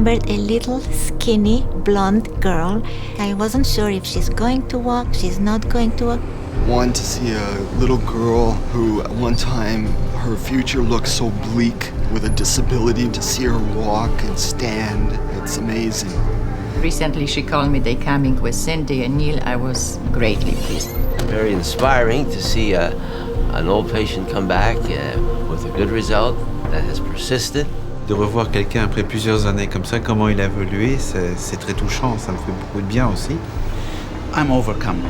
remembered a little skinny blonde girl. I wasn't sure if she's going to walk, she's not going to walk. One, to see a little girl who at one time her future looked so bleak with a disability, to see her walk and stand, it's amazing. Recently she called me, they coming with Cindy and Neil. I was greatly pleased. Very inspiring to see an old patient come back with a good result that has persisted. De revoir quelqu'un après plusieurs années comme ça, comment il a évolué, c'est très touchant, ça me fait beaucoup de bien aussi. I'm overcome.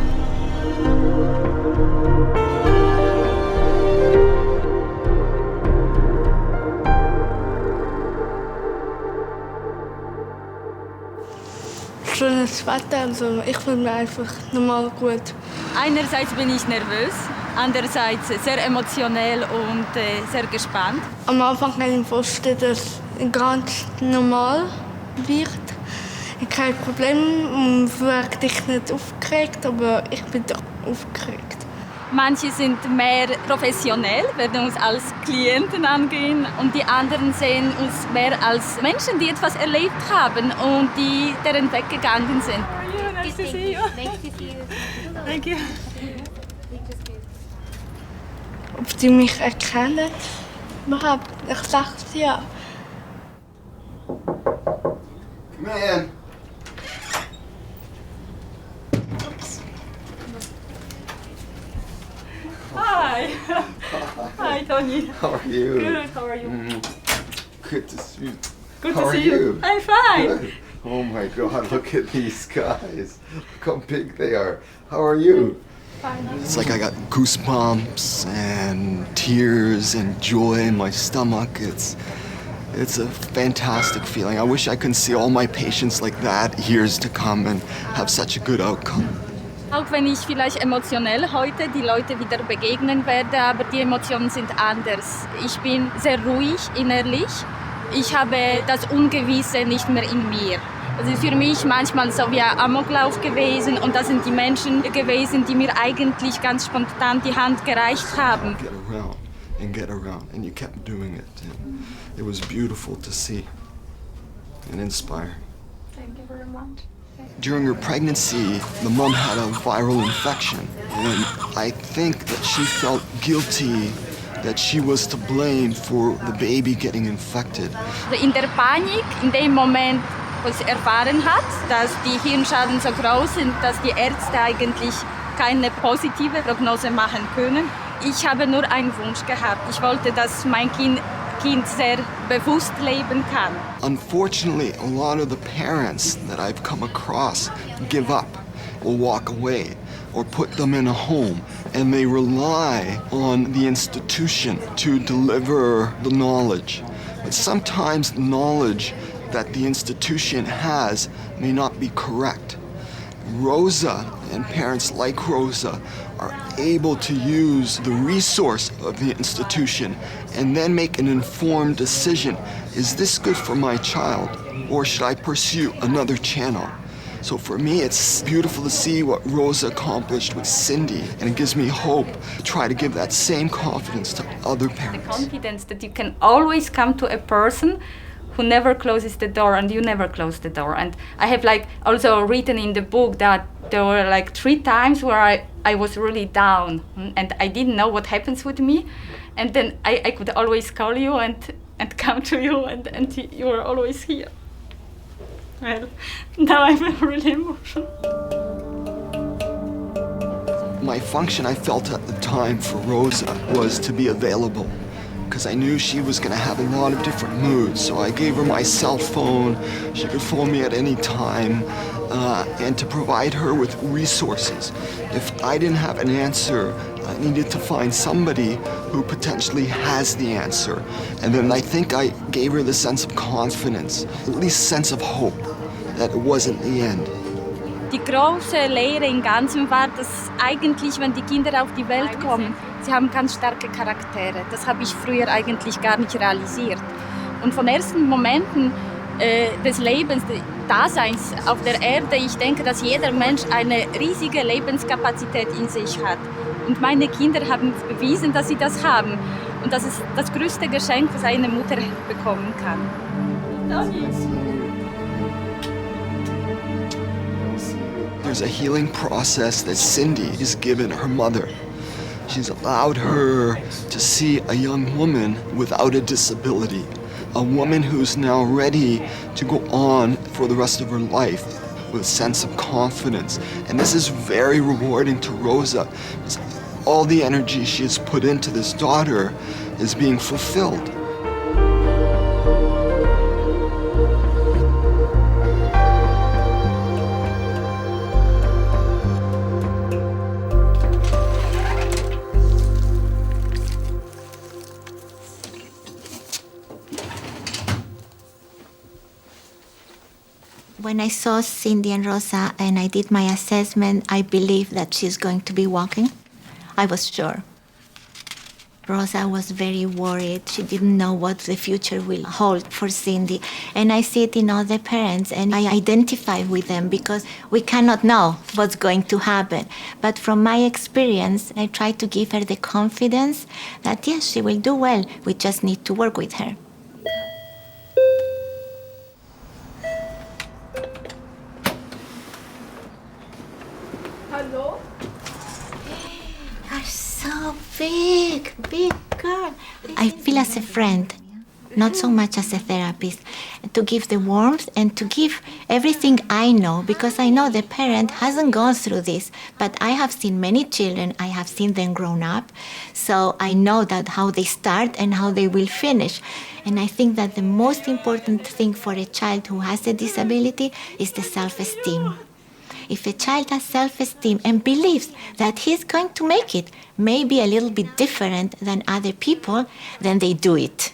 Schönes Wetter, also ich fühle mich einfach normal gut. Einerseits bin ich nervös, andererseits sehr emotionell und sehr gespannt. Am Anfang kann ich mir vorstellen, dass es ganz normal wird. Ich habe kein Problem und wirklich nicht aufgeregt, aber ich bin doch aufgeregt. Manche sind mehr professionell, werden uns als Klienten angehen und die anderen sehen uns mehr als Menschen, die etwas erlebt haben und die deren Weg gegangen sind. Nice to see you. Nice to see you. Thank you. Ob sie mich erkennen? Überhaupt, ich sage ja. Man. Hi. Hi, Tony. How are you? Good, how are you? Good to see you. Good How to are see you? I'm fine. Good. Oh my God, look at these guys. Look how big they are. How are you? Fine. It's like I got goosebumps and tears and joy in my stomach. It's a fantastic feeling. I wish I could see all my patients like that years to come and have such a good outcome. Auch wenn ich vielleicht emotionell heute die Leute wieder begegnen werde, aber die Emotionen sind anders. Ich bin sehr ruhig innerlich. Ich habe das Ungewisse nicht mehr in mir. Es ist für mich manchmal so wie ein Amoklauf gewesen und das sind die Menschen gewesen, die mir eigentlich ganz spontan die Hand gereicht haben. Get around, and you kept doing it. And it was beautiful to see and inspiring. Thank you very much. During her pregnancy, the mom had a viral infection, and I think that she felt guilty that she was to blame for the baby getting infected. In der Panik, in dem Moment, wo sie erfahren hat, dass die Hirnschaden so groß sind, dass die Ärzte eigentlich keine positive Prognose machen können. Ich habe nur einen Wunsch gehabt. Ich wollte, dass mein Kind sehr bewusst leben kann. Unfortunately, a lot of the parents that I've come across give up or walk away or put them in a home, and they rely on the institution to deliver the knowledge. But sometimes the knowledge that the institution has may not be correct. Rosa and parents like Rosa are able to use the resource of the institution and then make an informed decision. Is this good for my child, or should I pursue another channel? So for me, it's beautiful to see what Rosa accomplished with Cindy, and it gives me hope to try to give that same confidence to other parents. The confidence that you can always come to a person who never closes the door, and you never close the door. And I have also written in the book that there were 3 times where I was really down and I didn't know what happens with me. And then I could always call you and come to you and you were always here. Well, now I'm really emotional. My function I felt at the time for Rosa was to be available, because I knew she was going to have a lot of different moods. So I gave her my cell phone. She could phone me at any time, and to provide her with resources. If I didn't have an answer, I needed to find somebody who potentially has the answer. And then I think I gave her the sense of confidence, at least sense of hope, that it wasn't the end. Die große Lehre im Ganzen war, dass eigentlich, wenn die Kinder auf die Welt kommen, sie haben ganz starke Charaktere. Das habe ich früher eigentlich gar nicht realisiert. Und von ersten Momenten des Lebens, des Daseins auf der Erde, ich denke, dass jeder Mensch eine riesige Lebenskapazität in sich hat. Und meine Kinder haben bewiesen, dass sie das haben. Und das ist das größte Geschenk, was eine Mutter bekommen kann. Danke. There's a healing process that Cindy has given her mother. She's allowed her to see a young woman without a disability, a woman who's now ready to go on for the rest of her life with a sense of confidence. And this is very rewarding to Rosa. All the energy she has put into this daughter is being fulfilled. When I saw Cindy and Rosa and I did my assessment, I believed that she's going to be walking. I was sure. Rosa was very worried. She didn't know what the future will hold for Cindy. And I see it in other parents, and I identify with them because we cannot know what's going to happen. But from my experience, I try to give her the confidence that, yes, she will do well. We just need to work with her. Hello? You're so big girl. I feel as a friend, not so much as a therapist, to give the warmth and to give everything I know, because I know the parent hasn't gone through this, but I have seen many children, I have seen them grown up, so I know that how they start and how they will finish. And I think that the most important thing for a child who has a disability is the self-esteem. If a child has self-esteem and believes that he's going to make it, maybe a little bit different than other people, then they do it.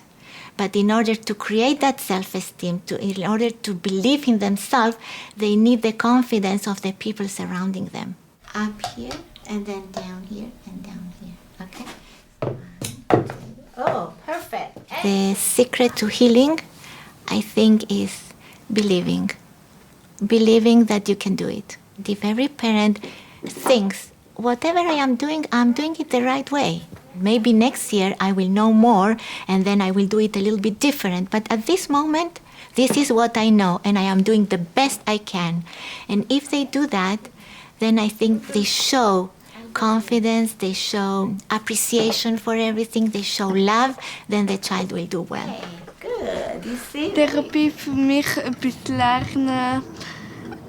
But in order to create that self-esteem, in order to believe in themselves, they need the confidence of the people surrounding them. Up here, and then down here, and down here, okay? Oh, perfect. The secret to healing, I think, is believing. Believing that you can do it. If every parent thinks, whatever I am doing, I'm doing it the right way. Maybe next year I will know more and then I will do it a little bit different. But at this moment, this is what I know and I am doing the best I can. And if they do that, then I think they show confidence, they show appreciation for everything, they show love, then the child will do well. Hey, good, you see? Therapie für mich etwas lernen,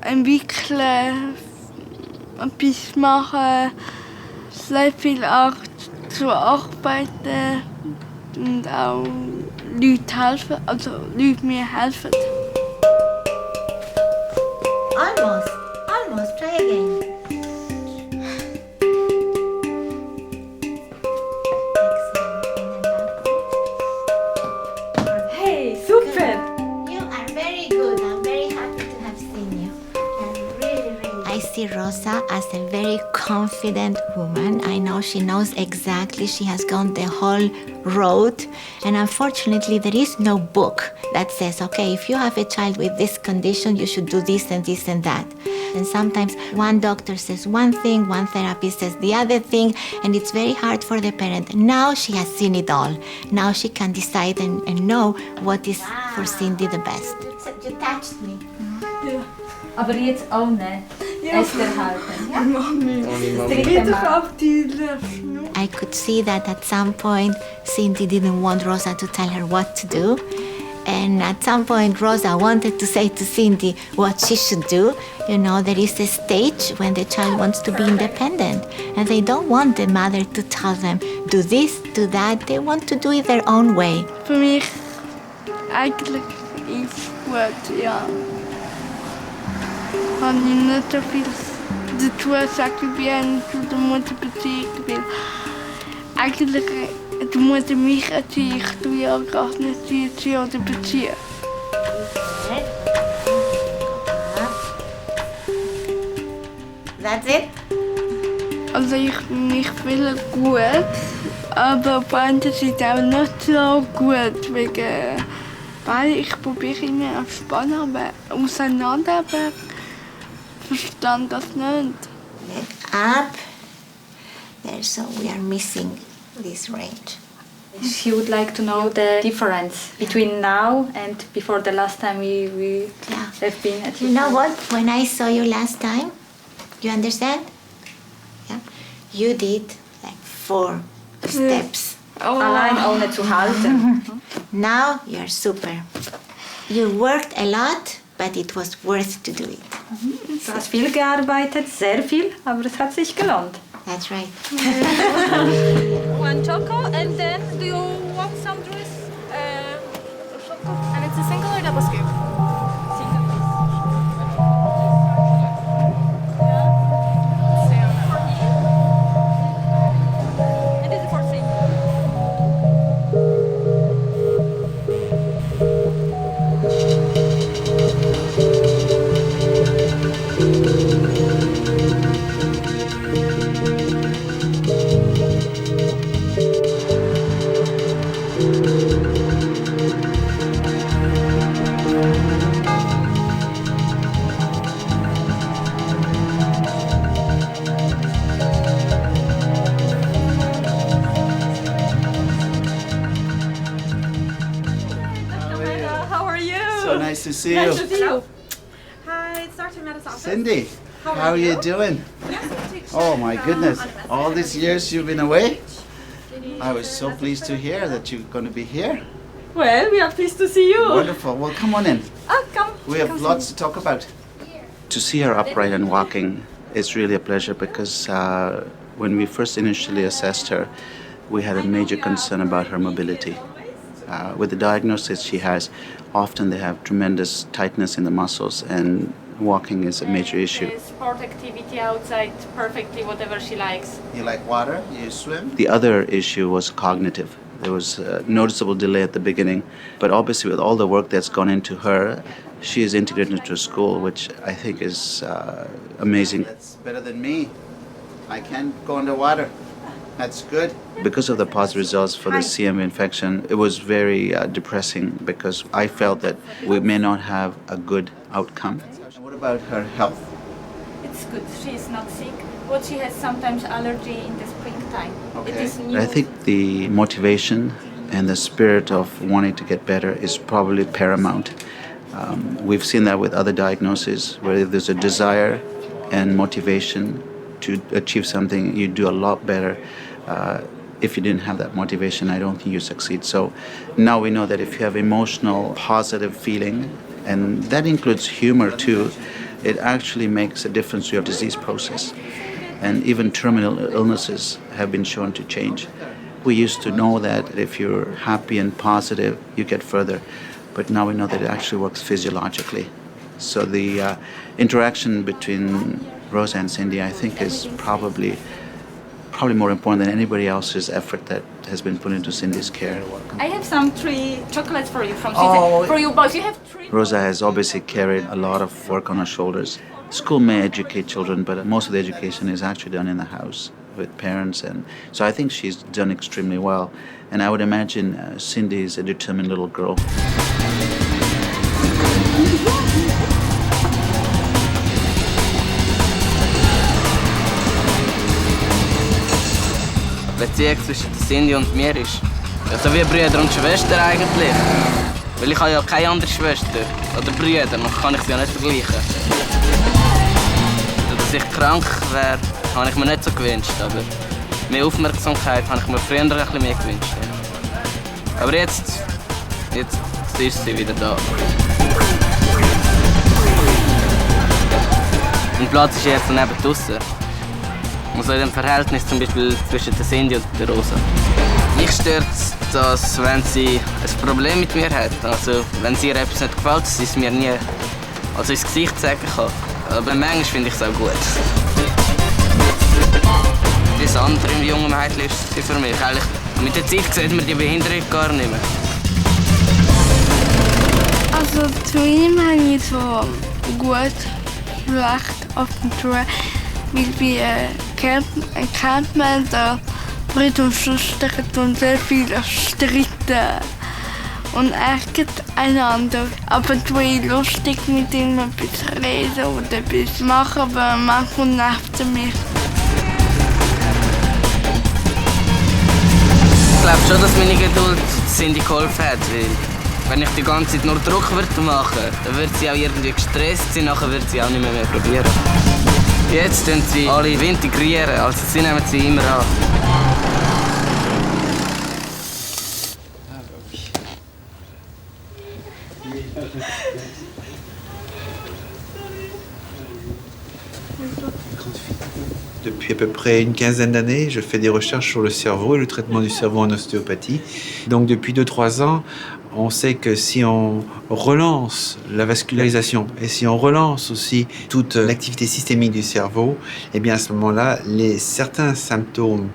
entwickeln, etwas machen, sehr viel Art zu arbeiten und auch Leute helfen, also Leute mir helfen. Almost, try again. Hey, super! You are very good. I'm very happy to have seen you. I see Rosa as a very confident woman. I know she knows exactly. She has gone the whole road. And unfortunately, there is no book that says, okay, if you have a child with this condition, you should do this and this and that. And sometimes one doctor says one thing, one therapist says the other thing, and it's very hard for the parent. Now she has seen it all. Now she can decide and know what is for Cindy the best. You touched me. Ja. Aber jetzt ohne Esther halten. Ja? Mami, dritte Mal. auf die Löffel. I could see that at some point Cindy didn't want Rosa to tell her what to do. And at some point Rosa wanted to say to Cindy what she should do. You know, there is a stage when the child wants to be independent. And they don't want the mother to tell them, do this, do that. They want to do it their own way. Für mich eigentlich ist gut, ja. Habe ich nicht so viel zu tun, sage ich, wie eine gute Mutterbeziehung will. Eigentlich, die Mutter mich erziehen, ich tue ja gar nicht sie erziehen oder beziehen. That's it? Also ich fühle gut, aber auf der anderen Seite auch nicht so gut, wegen, weil ich probiere immer auf Spannung, aber auseinander, aber verstand das nicht. Up. There, so we are missing this range. She would like to know the difference between now and before the last time we have been at You know what? When I saw you last time, You understand? Yeah. You did like 4 steps. Allein ohne zu halten. Now you're super. You worked a lot, but it was worth to do it. Du hast viel gearbeitet, sehr viel, aber es hat sich gelohnt. That's right. One choco, and then do you want some juice? And it's a single or double scoop? Single, please. And this is for single. How are you? So nice to see you. Nice to see you. Hi, it's Dr. Meta's office. Cindy, how are you doing? Oh my goodness, all these years you've been away? I was so pleased to hear that you're going to be here. Well, we are pleased to see you. Wonderful. Well, come on in. Come. We have lots to talk about. To see her upright and walking is really a pleasure because when we first initially assessed her, we had a major concern about her mobility. With the diagnosis she has, often they have tremendous tightness in the muscles and walking is a major issue. Sport activity outside perfectly, whatever she likes. You like water? You swim? The other issue was cognitive. There was a noticeable delay at the beginning, but obviously with all the work that's gone into her, she is integrated into a school, which I think is amazing. That's better than me. I can't go underwater. That's good. Because of the positive results for the CMV infection, it was very depressing because I felt that we may not have a good outcome. What about her health? It's good. She is not sick. But she has sometimes allergy in the springtime. Okay. It is new. I think the motivation and the spirit of wanting to get better is probably paramount. We've seen that with other diagnoses where if there's a desire and motivation to achieve something, you do a lot better. If you didn't have that motivation, I don't think you succeed. So now we know that if you have emotional, positive feeling, and that includes humor too, it actually makes a difference to your disease process. And even terminal illnesses have been shown to change. We used to know that if you're happy and positive, you get further. But now we know that it actually works physiologically. So the interaction between Rosa and Cindy, I think, is probably more important than anybody else's effort that has been put into Cindy's care. I have some 3 chocolates for you from Oh. For you both. You have 3. Rosa has obviously carried a lot of work on her shoulders. School may educate children, but most of the education is actually done in the house with parents. And so I think she's done extremely well. And I would imagine Cindy is a determined little girl. Die Beziehung zwischen Cindy und mir ist so wie Brüder und Schwester eigentlich. Weil ich habe ja keine andere Schwester oder Brüder, dann kann ich sie ja nicht vergleichen. Dass ich krank wäre, habe ich mir nicht so gewünscht, aber mehr Aufmerksamkeit habe ich mir früher ein bisschen mehr gewünscht. Ja. Aber jetzt ist sie wieder da. Und Platz ist jetzt neben draussen. Also in dem Verhältnis zum Beispiel zwischen der Cindy und der Rosa. Mich stört es, dass wenn sie ein Problem mit mir hat, also wenn sie ihr etwas nicht gefällt, dass sie es mir nie ins Gesicht sagen kann. Aber manchmal finde ich es auch gut. Das andere im jungen Mädchen ist sie für mich. Eigentlich, mit der Zeit sieht man die Behinderung gar nicht mehr. Also zu ihm habe ich so gut, schlecht auf den Schuhen. Weil wir kennt man da Brüder und Schwestern und sehr viele streiten und ärgern einander. Aber es ist lustig mit ihm etwas reden oder etwas machen, aber manchmal nervt er mich. Ich glaube schon, dass meine Geduld Cindy geholfen hat, weil wenn ich die ganze Zeit nur Druck machen würde, dann wird sie auch irgendwie gestresst sein, nachher wird sie auch nicht mehr probieren. Jetzt tun sie alle integrieren, also sie nehmen sie immer an. Depuis à peu près une quinzaine d'années, je fais des recherches sur le cerveau et le traitement du cerveau en ostéopathie. Donc depuis 2-3 ans, on sait que si on relance la vascularisation et si on relance aussi toute l'activité systémique du cerveau, eh bien à ce moment-là, certains symptômes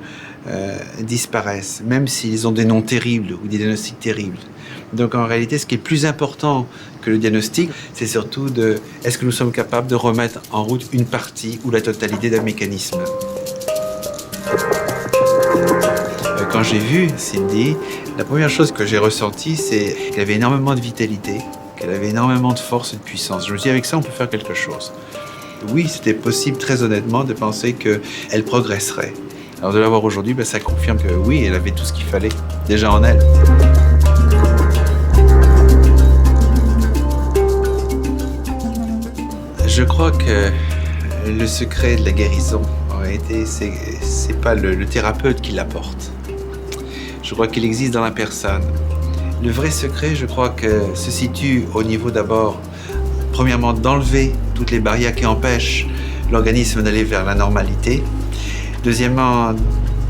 disparaissent, même s'ils ont des noms terribles ou des diagnostics terribles. Donc en réalité, ce qui est plus important que le diagnostic, c'est surtout est-ce que nous sommes capables de remettre en route une partie ou la totalité d'un mécanisme. Quand j'ai vu Cindy, la première chose que j'ai ressentie, c'est qu'elle avait énormément de vitalité, qu'elle avait énormément de force et de puissance. Je me suis dit, avec ça, on peut faire quelque chose. Oui, c'était possible, très honnêtement, de penser qu'elle progresserait. Alors de la voir aujourd'hui, ça confirme que oui, elle avait tout ce qu'il fallait déjà en elle. Je crois que le secret de la guérison, en réalité, c'est pas le thérapeute qui l'apporte. Je crois qu'il existe dans la personne. Le vrai secret, je crois que se situe au niveau d'abord, premièrement, d'enlever toutes les barrières qui empêchent l'organisme d'aller vers la normalité. Deuxièmement,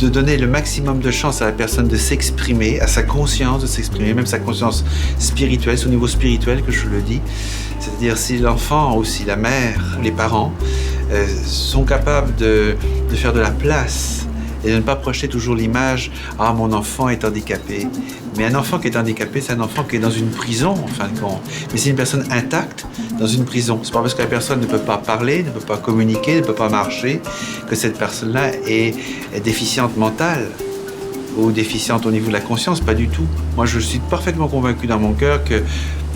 de donner le maximum de chance à la personne de s'exprimer, à sa conscience de s'exprimer, même sa conscience spirituelle, c'est au niveau spirituel que je le dis. C'est-à-dire si l'enfant ou si la mère, les parents sont capables de faire de la place et de ne pas projeter toujours l'image « Ah, mon enfant est handicapé ». Mais un enfant qui est handicapé, c'est un enfant qui est dans une prison, en fin de compte. Mais c'est une personne intacte dans une prison. C'est pas parce que la personne ne peut pas parler, ne peut pas communiquer, ne peut pas marcher, que cette personne-là est déficiente mentale ou déficiente au niveau de la conscience. Pas du tout. Moi, je suis parfaitement convaincu dans mon cœur que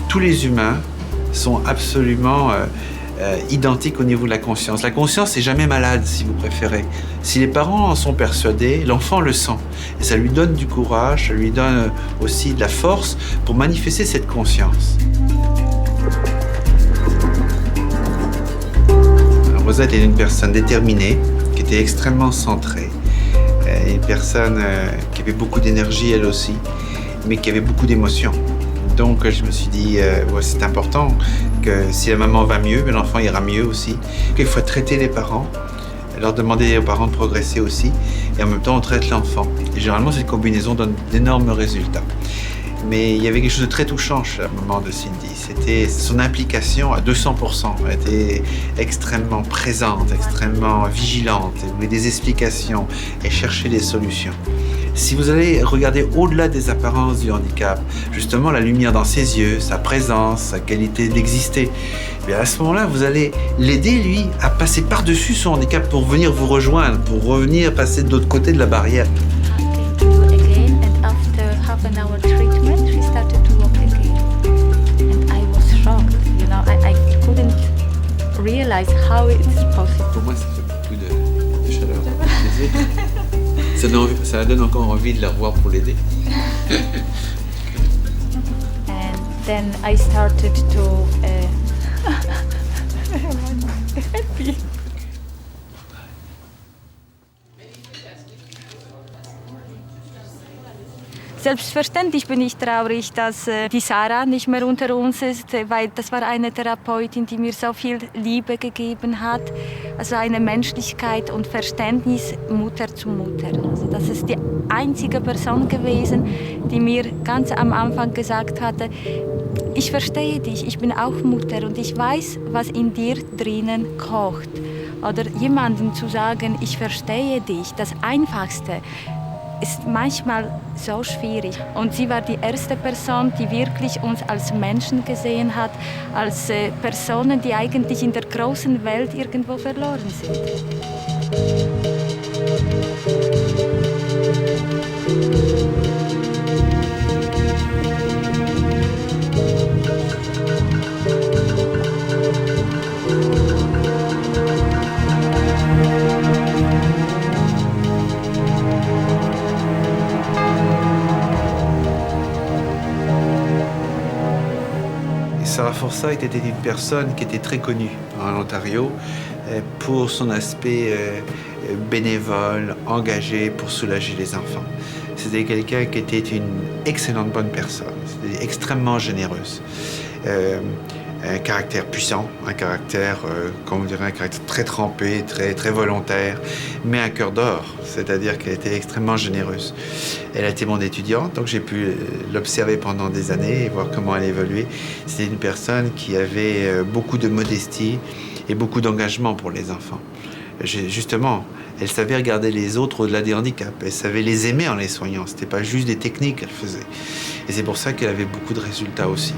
tous les humains sont absolument identiques au niveau de la conscience. La conscience n'est jamais malade, si vous préférez. Si les parents en sont persuadés, l'enfant le sent. Et ça lui donne du courage, ça lui donne aussi de la force pour manifester cette conscience. Rosette est une personne déterminée, qui était extrêmement centrée. Une personne qui avait beaucoup d'énergie, elle aussi, mais qui avait beaucoup d'émotions. Donc je me suis dit, c'est important que si la maman va mieux, l'enfant ira mieux aussi. Il faut traiter les parents, leur demander aux parents de progresser aussi, et en même temps on traite l'enfant. Et généralement cette combinaison donne d'énormes résultats. Mais il y avait quelque chose de très touchant chez la maman de Cindy. C'était son implication à 200%. Elle était extrêmement présente, extrêmement vigilante. Elle voulait des explications et chercher des solutions. Si vous allez regarder au-delà des apparences du handicap, justement la lumière dans ses yeux, sa présence, sa qualité d'exister, à ce moment-là, vous allez l'aider, lui, à passer par-dessus son handicap pour venir vous rejoindre, pour revenir passer de l'autre côté de la barrière. Pour moi, ça fait beaucoup de chaleur. Ça donne encore envie de la revoir pour l'aider. And then I started to Selbstverständlich bin ich traurig, dass die Sarah nicht mehr unter uns ist, weil das war eine Therapeutin, die mir so viel Liebe gegeben hat, also eine Menschlichkeit und Verständnis Mutter zu Mutter. Also das ist die einzige Person gewesen, die mir ganz am Anfang gesagt hatte, ich verstehe dich, ich bin auch Mutter und ich weiß, was in dir drinnen kocht. Oder jemandem zu sagen, ich verstehe dich, das Einfachste, ist manchmal so schwierig. Und sie war die erste Person, die wirklich uns als Menschen gesehen hat, als Personen, die eigentlich in der großen Welt irgendwo verloren sind. Sarah Forsyth était une personne qui était très connue en Ontario. pour son aspect bénévole, engagé pour soulager les enfants. C'était quelqu'un qui était une excellente bonne personne, c'était extrêmement généreuse. Un caractère puissant, un caractère, comme on dirait, un caractère très trempé, très volontaire, mais un cœur d'or, c'est-à-dire qu'elle était extrêmement généreuse. Elle a été mon étudiante, donc j'ai pu l'observer pendant des années et voir comment elle évoluait. C'était une personne qui avait beaucoup de modestie et beaucoup d'engagement pour les enfants. Justement, elle savait regarder les autres au-delà des handicaps, elle savait les aimer en les soignant, c'était pas juste des techniques qu'elle faisait. Et c'est pour ça qu'elle avait beaucoup de résultats aussi.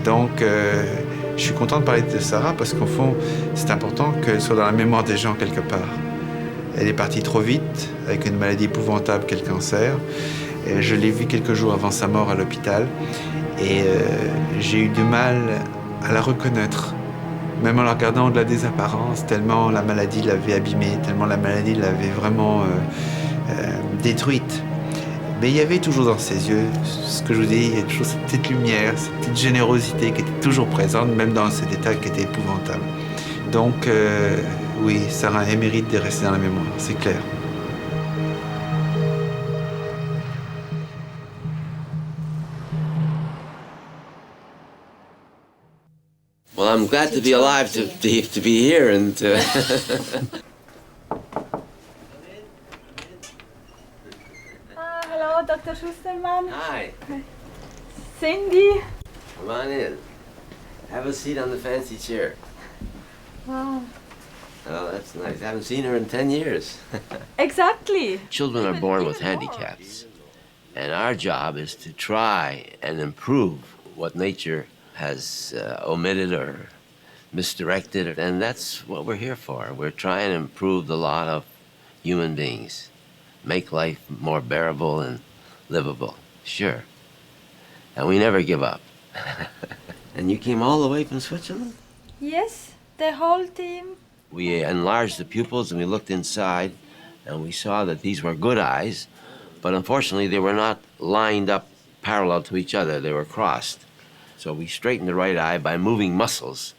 Donc, je suis content de parler de Sarah parce qu'au fond, c'est important qu'elle soit dans la mémoire des gens quelque part. Elle est partie trop vite, avec une maladie épouvantable qu'est le cancer. Et je l'ai vue quelques jours avant sa mort à l'hôpital. Et j'ai eu du mal à la reconnaître, même en la regardant au-delà des apparences, tellement la maladie l'avait abîmée, tellement la maladie l'avait vraiment détruite. Mais il y avait toujours dans ses yeux, ce que je vous dis, il y a toujours cette petite lumière, cette petite générosité qui était toujours présente, même dans cet état qui était épouvantable. Donc, oui, Sarah, elle mérite de rester dans la mémoire, c'est clair. Well, I'm glad to be alive to be here and Hello, Dr. Schusterman. Hi. Cindy. Come on in. Have a seat on the fancy chair. Wow. Oh, that's nice. I haven't seen her in 10 years. Exactly. Children are born with handicaps, and our job is to try and improve what nature has omitted or misdirected, and that's what we're here for. We're trying to improve the lot of human beings, make life more bearable and livable, sure. And we never give up. And you came all the way from Switzerland? Yes, the whole team. We enlarged the pupils and we looked inside and we saw that these were good eyes, but unfortunately they were not lined up parallel to each other, they were crossed. So we straightened the right eye by moving muscles.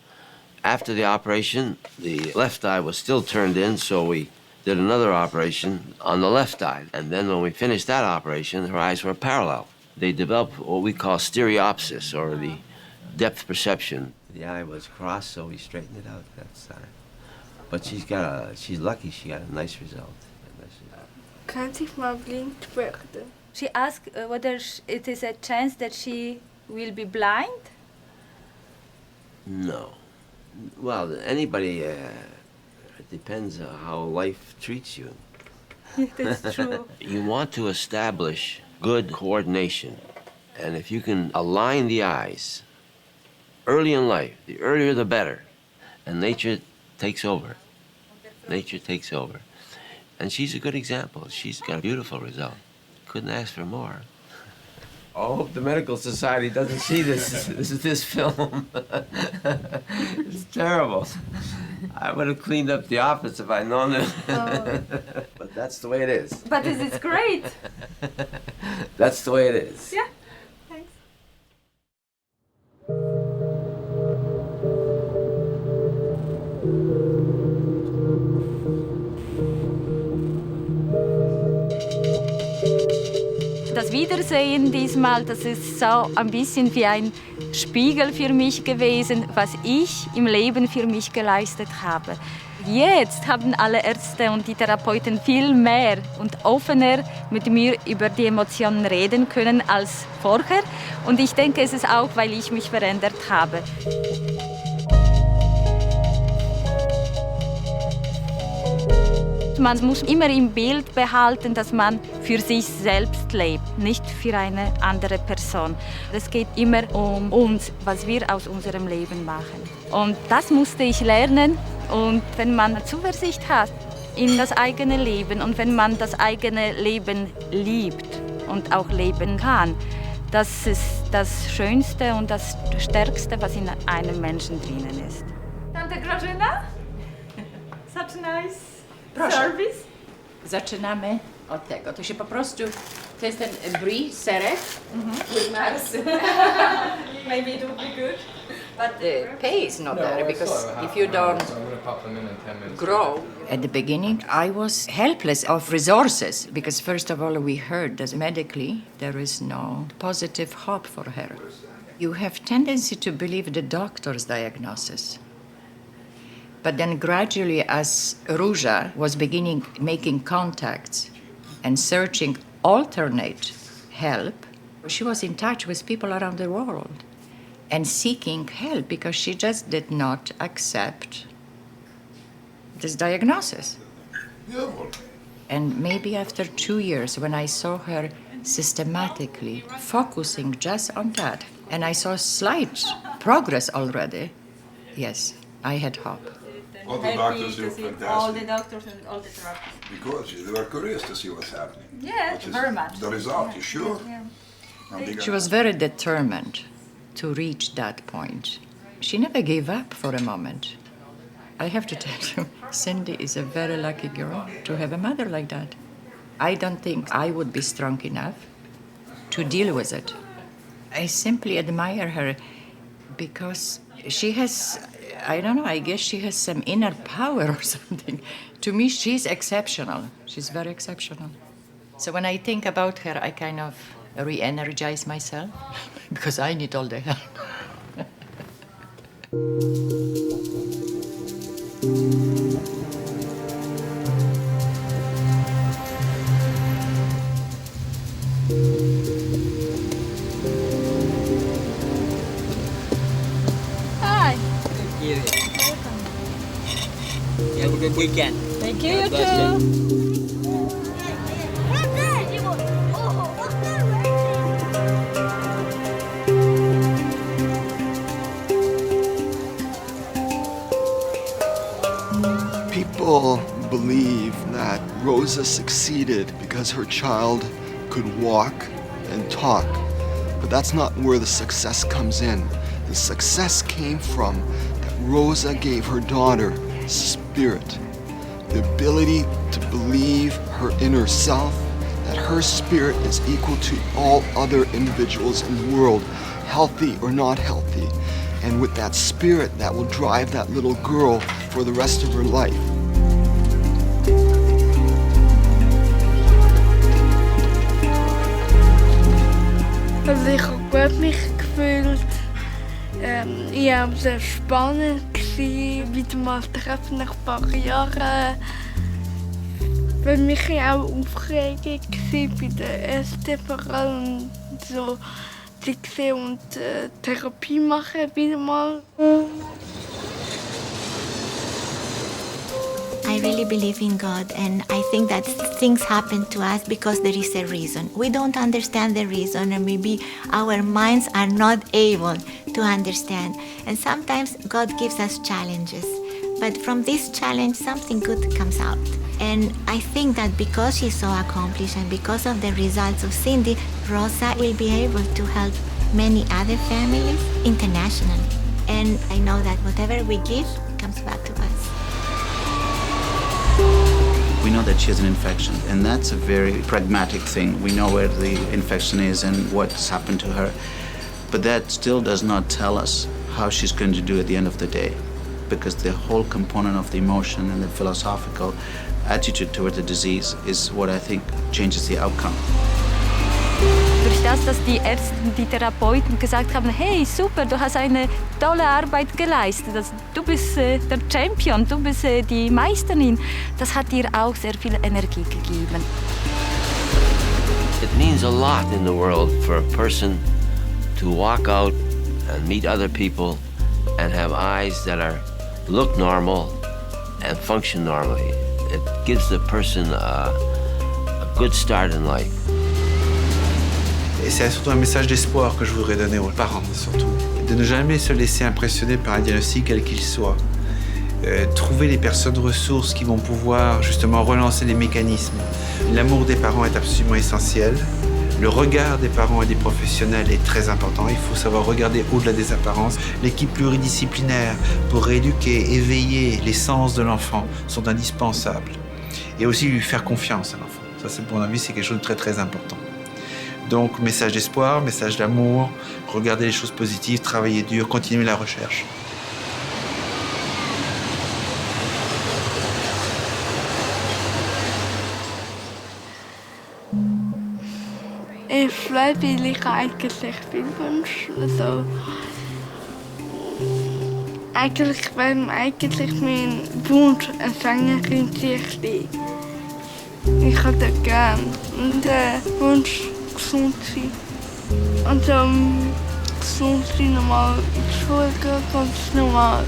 After the operation, the left eye was still turned in, so we did another operation on the left eye. And then when we finished that operation, her eyes were parallel. They developed what we call stereopsis, or the depth perception. The eye was crossed, so we straightened it out that side. But she's lucky she got a nice result. Kann sich mal blind werden. She asked whether it is a chance that she will be blind. No. Well, anybody, it depends on how life treats you. That's true. You want to establish good coordination. And if you can align the eyes early in life, the earlier the better, and nature takes over. Nature takes over. And she's a good example. She's got a beautiful result. Couldn't ask for more. I hope the medical society doesn't see this film. It's terrible. I would have cleaned up the office if I'd known it. But that's the way it is. But it's great. That's the way it is. Yeah. Thanks. Das Wiedersehen diesmal, das ist so ein bisschen wie ein Spiegel für mich gewesen, was ich im Leben für mich geleistet habe. Jetzt haben alle Ärzte und die Therapeuten viel mehr und offener mit mir über die Emotionen reden können als vorher. Und ich denke, es ist auch, weil ich mich verändert habe. Man muss immer im Bild behalten, dass man für sich selbst lebt, nicht für eine andere Person. Es geht immer um uns, was wir aus unserem Leben machen. Und das musste ich lernen. Und wenn man Zuversicht hat in das eigene Leben und wenn man das eigene Leben liebt und auch leben kann, das ist das Schönste und das Stärkste, was in einem Menschen drinnen ist. Tante Grażyna? Such nice. Proszę. Service. Zaczynamy od tego. To się po prostu, to jest ten brie, serek with Mars. Maybe it would be good. But the pay is not there because if you don't grow. At the beginning, I was helpless of resources because first of all, we heard that medically there is no positive hope for her. You have tendency to believe the doctor's diagnosis. But then gradually, as Ruja was beginning making contacts and searching alternate help, she was in touch with people around the world and seeking help because she just did not accept this diagnosis. And maybe after 2 years, when I saw her systematically focusing just on that, and I saw slight progress already, yes, I had hope. All the doctors do fantastic. All the doctors and all the therapists. Because they were curious to see what's happening. Yes, very much. The result, you sure? Yeah. She was very determined to reach that point. She never gave up for a moment. I have to tell you, Cindy is a very lucky girl to have a mother like that. I don't think I would be strong enough to deal with it. I simply admire her because she has, I don't know, I guess she has some inner power or something. To me, she's exceptional. She's very exceptional. So when I think about her, I kind of re-energize myself because I need all the help. Hi. Thank you. Have a good weekend. Thank you, you too. People believe that Rosa succeeded because her child could walk and talk, but that's not where the success comes in. The success came from that Rosa gave her daughter spirit, the ability to believe her inner self, that her spirit is equal to all other individuals in the world, healthy or not healthy. And with that spirit, that will drive that little girl for the rest of her life. Also ich habe gut mich gefühlt. Ich habe sehr spannend gewesen, wieder mal treffen nach ein paar Jahren. Für mich auch Aufregung gewesen, bei der ersten vor allem so die gesehen und Therapie machen wieder mal. I really believe in God, and I think that things happen to us because there is a reason. We don't understand the reason, and maybe our minds are not able to understand. And sometimes God gives us challenges, but from this challenge, something good comes out. And I think that because she's so accomplished and because of the results of Cindy, Rosa will be able to help many other families internationally. And I know that whatever we give comes back to us. We know that she has an infection, and that's a very pragmatic thing. We know where the infection is and what's happened to her. But that still does not tell us how she's going to do at the end of the day, because the whole component of the emotion and the philosophical attitude toward the disease is what I think changes the outcome. Durch das, dass die Ärzte und die Therapeuten gesagt haben, hey, super, du hast eine tolle Arbeit geleistet, du bist der Champion, du bist die Meisterin, das hat ihr auch sehr viel Energie gegeben. It means a lot in the world for a person to walk out and meet other people and have eyes that look normal and function normally. It gives the person a good start in life. Et c'est surtout un message d'espoir que je voudrais donner aux parents, surtout. De ne jamais se laisser impressionner par un diagnostic quel qu'il soit. Trouver les personnes ressources qui vont pouvoir justement relancer les mécanismes. L'amour des parents est absolument essentiel. Le regard des parents et des professionnels est très important. Il faut savoir regarder au-delà des apparences. L'équipe pluridisciplinaire pour rééduquer, éveiller les sens de l'enfant sont indispensables. Et aussi lui faire confiance à l'enfant. Ça, c'est, pour mon avis, c'est quelque chose de très très important. Donc message d'espoir, message d'amour, regarder les choses positives, travailler dur, continuer la recherche. Ich freiwillig eigentlich viel wünsche. Also, eigentlich wäre mein Wunsch eine Sängerin sein. Ich hätte gern. Und der Wunsch, gesund sein. Also, gesund sein, normal in die Schule gehen, ganz normal.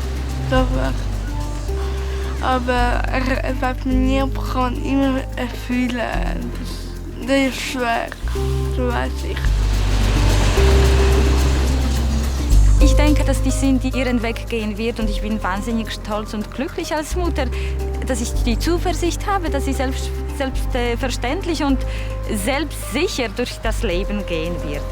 Aber er wird mir nie bekannt, immer erfüllen. Das ist schwer, so weiß ich. Ich denke, dass die Cindy ihren Weg gehen wird und ich bin wahnsinnig stolz und glücklich als Mutter, dass ich die Zuversicht habe, dass sie selbstverständlich und selbstsicher durch das Leben gehen wird.